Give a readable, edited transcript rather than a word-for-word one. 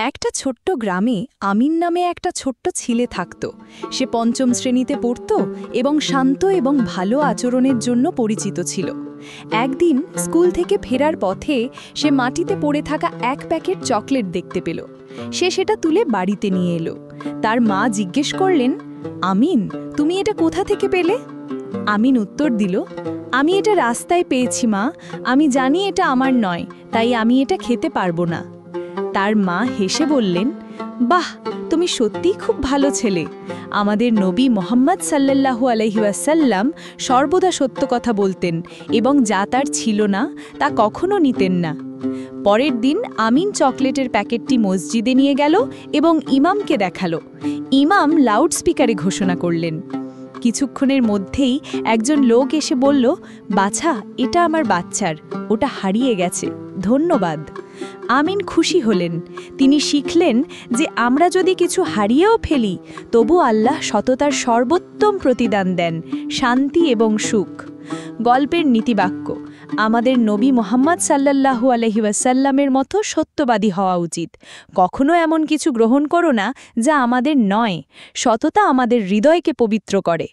একটা ছোট্ট গ্রামে আমিন নামে একটা ছোট্ট ছেলে থাকত। সে পঞ্চম শ্রেণীতে পড়ত এবং শান্ত এবং ভালো আচরণের জন্য পরিচিত ছিল। একদিন স্কুল থেকে ফেরার পথে সে মাটিতে পড়ে থাকা এক প্যাকেট চকলেট দেখতে পেল। সে সেটা তুলে বাড়িতে নিয়ে এলো। তার মা জিজ্ঞেস করলেন, আমিন, তুমি এটা কোথা থেকে পেলে? আমিন উত্তর দিল, আমি এটা রাস্তায় পেয়েছি মা। আমি জানি এটা আমার নয়, তাই আমি এটা খেতে পারবো না। তার মা হেসে বললেন, বাহ, তুমি সত্যিই খুব ভালো ছেলে। আমাদের নবী মোহাম্মদ সাল্লাল্লাহু আলাইহি ওয়াসাল্লাম সর্বদা সত্য কথা বলতেন এবং যা তার ছিল না তা কখনো নিতেন না। পরের দিন আমিন চকলেটের প্যাকেটটি মসজিদে নিয়ে গেল এবং ইমামকে দেখালো। ইমাম লাউডস্পিকারে ঘোষণা করলেন। কিছুক্ষণের মধ্যেই একজন লোক এসে বলল, বাছা, এটা আমার বাচ্চার, ওটা হারিয়ে গেছে, ধন্যবাদ। আমিন খুশি হলেন। তিনি শিখলেন যে আমরা যদি কিছু হারিয়েও ফেলি, তবু আল্লাহ সততার সর্বোত্তম প্রতিদান দেন, শান্তি এবং সুখ। গল্পের নীতিবাক্য: আমাদের নবী মোহাম্মদ সাল্লাল্লাহু আলাইহি ওয়াসাল্লামের মতো সত্যবাদী হওয়া উচিত। কখনো এমন কিছু গ্রহণ করো না যা আমাদের নয়। সততা আমাদের হৃদয়কে পবিত্র করে।